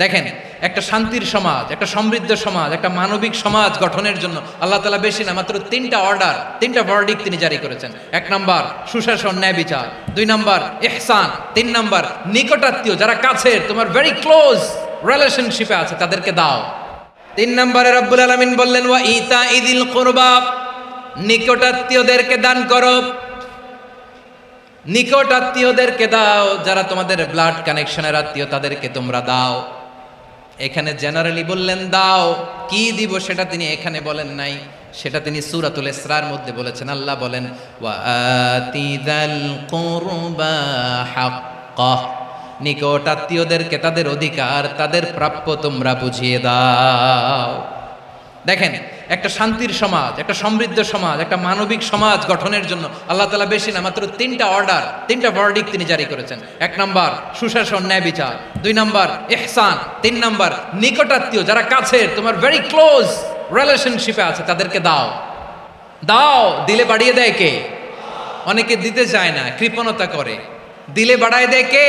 দেখেন, একটা শান্তির সমাজ, একটা সমৃদ্ধ সমাজ, একটা মানবিক সমাজ গঠনের জন্য আল্লাহ তাআলা বেশি না, মাত্র তিনটা অর্ডার, তিনটা ভার্ডিক্ট তিনি জারি করেছেন। এক নাম্বার সুশাসন, ন্যায় বিচার। দুই নাম্বার ইহসান। তিন নাম্বার নিকটাত্মীয়, যারা কাছের, তোমার ভেরি ক্লোজ রিলেশনশিপে আছে, তাদেরকে দাও। তিন নম্বরে রব্বুল আলামিন বললেন ওয়া ইতা ইদিল কুরবা, নিকটাত্মীয়দেরকে দান করো। নিকটাত্মীয়দেরকে দাও, যারা তোমাদের ব্লাড কানেকশনের আত্মীয়, তাদেরকে তোমরা দাও। এখানে জেনারেলি বললেন দাও, কি দিব সেটা তিনি এখানে বলেন নাই, সেটা তিনি সূরাতুল ইসরার মধ্যে বলেছেন। আল্লাহ বলেন ওয়া আতিদাল কুরবা হাক্কাহ, নিকটাত্মীয়দেরকে তাদের অধিকার, তাদের প্রাপ্য তোমরা বুঝিয়ে দাও। দেখেন, একটা শান্তির সমাজ, একটা সমৃদ্ধ সমাজ, একটা মানবিক সমাজ গঠনের জন্য আল্লাহ তাআলা বেশি না, মাত্র তিনটা অর্ডার, তিনটা ভার্ডিক্ট তিনি জারি করেছেন। এক নাম্বার সুশাসন, ন্যায় বিচার। দুই নাম্বার ইহসান। তিন নাম্বার নিকটাত্মীয়, যারা কাছের, তোমার ভেরি ক্লোজ রিলেশনশিপে আছে, তাদেরকে দাও। দাও, দিলে বাড়িয়ে দেয় কে? অনেকে দিতে চায় না, কৃপণতা করে। দিলে বাড়ায় দেয় কে?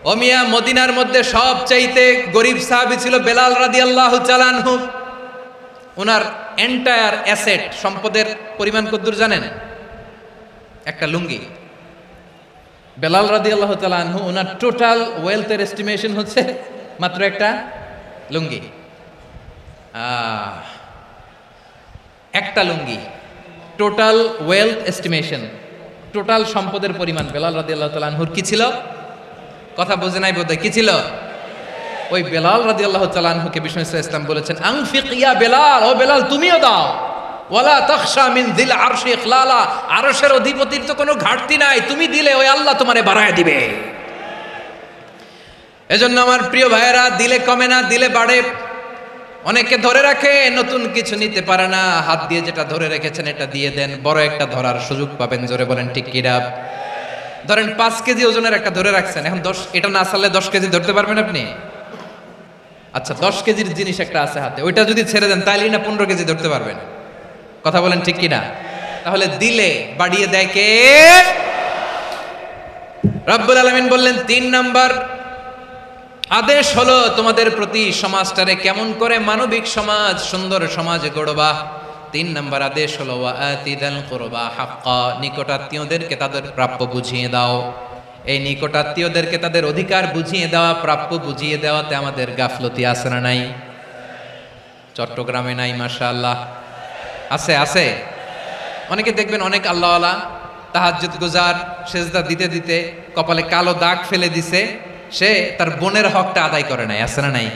ও মিয়া, মদিনার মধ্যে সবচাইতে গরিব সাহাবী ছিল বেলাল রাদিয়াল্লাহু তাআলা আনহু। ওনার এন্টায়ার অ্যাসেট, সম্পদের পরিমাণ কতদূর জানেন? একটা লুঙ্গি। বেলাল রাদিয়াল্লাহু তাআলা আনহু, ওনার টোটাল ওয়েলথের এস্টিমেশন হচ্ছে মাত্র একটা লুঙ্গি। একটা লুঙ্গি, টোটাল ওয়েলথ এস্টিমেশন, টোটাল সম্পদের পরিমাণ বেলাল রাদিয়াল্লাহু তাআলা আনহুর কি ছিল? কথা বোঝে নাই বোধহয়, কি ছিল? ওই বেলাল রাদিয়াল্লাহু তাআলা আনহুকে বিষ্ণু ইসলাম বলেছেন আনফিক ইয়া বেলাল, ও বেলাল তুমিও দাও। ওয়ালা তাখশা মিন যিল আরশি ইখলালা, আরশের অধিপতির তো কোনো ঘাটতি নাই, তুমি দিলে ওই আল্লাহ তোমারে বাড়ায় দিবে। এজন্য আমার প্রিয় ভাইয়েরা, দিলে কমে না, দিলে বাড়ে। অনেকে ধরে রাখে, নতুন কিছু নিতে পারে না, হাত দিয়ে যেটা ধরে রেখেছেন এটা দিয়ে দেন, বড় একটা ধরার সুযোগ পাবেন। জোরে বলেন ঠিক কিনা? ধরেন 5 কেজি ওজনের একটা ধরে রাখছেন, এখন 10, এটা না চাললে 10 কেজি ধরতে পারবেন আপনি? আচ্ছা, 10 কেজির জিনিস একটা আছে হাতে, ওইটা যদি ছেড়ে দেন তাইলেই না 15 কেজি ধরতে পারবেন। কথা বলেন ঠিক কিনা? তাহলে দিলে বাড়িয়ে দেয় কে? রব্বুল আলামিন বললেন 3 নাম্বার আদেশ হলো তোমাদের প্রতি সমাজটারে কেমন করে মানবিক সমাজ, সুন্দর সমাজ গড়বা। 3 নাম্বার আদেশ হলো ওয়া আতিদাল কুরবা হাক্কা, নিকটাত্মীয়দেরকে তাদের প্রাপ্য বুঝিয়ে দাও। এই নিকটাত্মীয়দেরকে তাদের অধিকার বুঝিয়ে দেওয়া, প্রাপ্য বুঝিয়ে দেওয়াতে আমাদের গাফলতি আছে না নাই? চট্টগ্রামে নাই? মাশাআল্লাহ আছে, আছে। অনেকে দেখবেন অনেক আল্লাহওয়ালা তাহাজ্জুদ গুজার, সেজদা দিতে দিতে কপালে কালো দাগ ফেলে দিছে, সে তার বোনের হকটা আদায় করে নাই। আছে না নাই?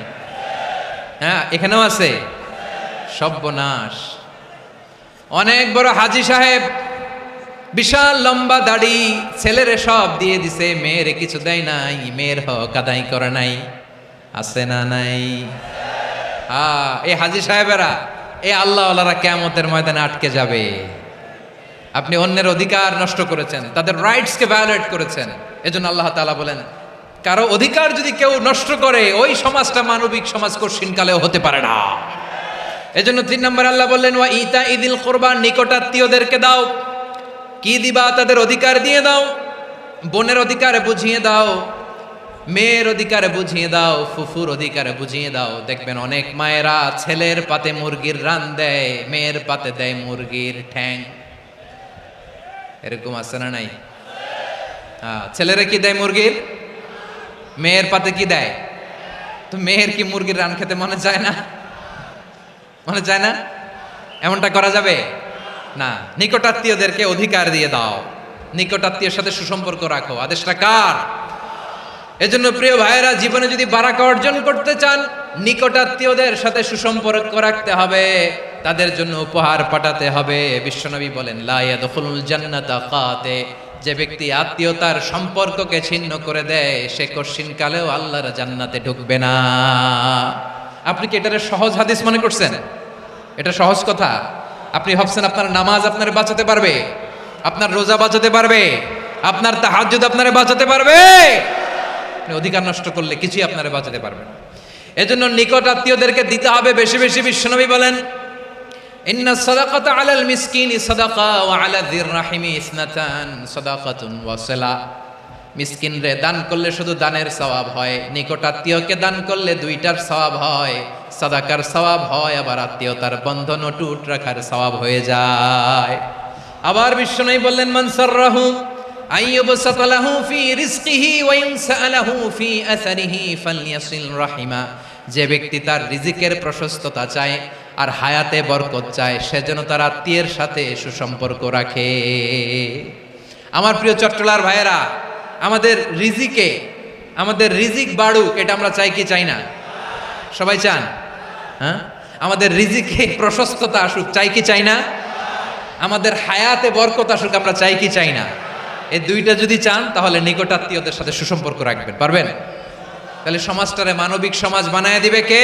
হ্যাঁ, এখানেও আছে। সর্বনাশ। অনেক বড় হাজী সাহেব, বিশাল লম্বা দাড়ি, ছেলেরে সব দিয়ে দিছে, মেয়েরে কিছু দেয় নাই, মেয়ের হক আদায় করে নাই। আছে না নাই? এই হাজী সাহেবেরা, এই আল্লাহওয়ালারা কিয়ামতের ময়দানে আটকে যাবে। আপনি অন্যের অধিকার নষ্ট করেছেন, তাদের রাইটসকে ভায়োলেট করেছেন। এজন্য আল্লাহ তাআলা বলেন, কারো অধিকার যদি কেউ নষ্ট করে, ওই সমাজটা মানবিক সমাজ কঠিনকালেও হতে পারে না। এজন্য 3 নম্বর আল্লাহ বললেন ওয়া ইতা ইদিল কুরবা, নিকটাত্মীয়দেরকে দাও। কি দিবা? তাদের অধিকার দিয়ে দাও। বোনের অধিকার বুঝিয়ে দাও, মেয়ের অধিকার বুঝিয়ে দাও, ফুফুর অধিকার বুঝিয়ে দাও। দেখবেন অনেক মায়েরা ছেলের পাতে মুরগির রান দেয়, মেয়ের পাতে দেয় মুরগির ঠ্যাং। এরকম আছে না নাই? ছেলেরা কি দেয়? মুরগির। মেয়ের পাতে কি দেয়? তো মেয়ের কি মুরগির রান খেতে মনে চায় না? মনে চায় না? এমনটা করা যাবে না। নিকটাত্মীয়দেরকে অধিকার দিয়ে দাও, নিকটাত্মীয়ের সাথে সুসম্পর্ক রাখো। আদেশটা কার? এজন্য প্রিয় ভাইয়েরা, জীবনে যদি বারাকা অর্জন করতে চান, নিকটাত্মীয়দের সাথে সুসম্পর্ক রাখতে হবে, তাদের জন্য উপহার পাঠাতে হবে। বিশ্বনবী বলেন লা ইয়াদখুলুল জান্নাতা কাতে, যে ব্যক্তি আত্মীয়তার সম্পর্ককে ছিন্ন করে দেয়, সে কঠিনকালেও আল্লাহর জান্নাতে ঢুকবে না। আপনি কি এটারে সহজ হাদিস মনে করছেন? এটা সহজ কথা? আপনি ভাবছেন আপনার নামাজ আপনারে বাঁচাতে পারবে, আপনার রোজা বাঁচাতে পারবে, আপনার তাহাজ্জুদ আপনারে বাঁচাতে পারবে? আপনি অধিকার নষ্ট করলে কিছুই আপনারে বাঁচাতে পারবে না। এজন্য নিকট আত্মীয়দেরকে দিতে হবে বেশি বেশি। বিশ্বনবী বলেন ইন্না সাদাকাতা আলাল মিসকিনি সাদাকা ওয়া আলা যির রাহিমি ইসনাতান সাদাকাতুন ওয়া সালা। মিসকিনরে দান করলে শুধু দানের সওয়াব হয়, নিকটাত্মীয়কে দান করলে দুইটার সওয়াব হয়, সাদাকার সওয়াব হয়, আবার আত্মীয়তার বন্ধন অটুট রাখার সওয়াব হয়ে যায়। আবার বিশ্বনবী বললেন, মান সাররাহু আইয়ুবসাতা লাহু ফি রিজকিহি ওয়া ইউনসা লাহু ফি আসারিহি ফালইয়াসিল রাহিমা। যে ব্যক্তি তার রিজিকের প্রশস্ততা চায় আর হায়াতে বরকত চায়, সে যেন তার আত্মীয়ের সাথে সুসম্পর্ক রাখে। আমার প্রিয় চট্টলার ভাইয়েরা, আমাদের রিজিক বাড়ুক, এটা আমরা চাই কি চাই না? সবাই চান? হ্যাঁ, আমাদের রিজিকে প্রশস্ততা আসুক, চাই কি চাই না? আমাদের হায়াতে বরকত আসুক, আমরা চাই কি চাই না? এই দুইটা যদি চান তাহলে নিকটাত্মীয়দের সাথে সুসম্পর্ক রাখবেন, পারবেন? তাহলে সমাজটারে মানবিক সমাজ বানায় দিবে কে?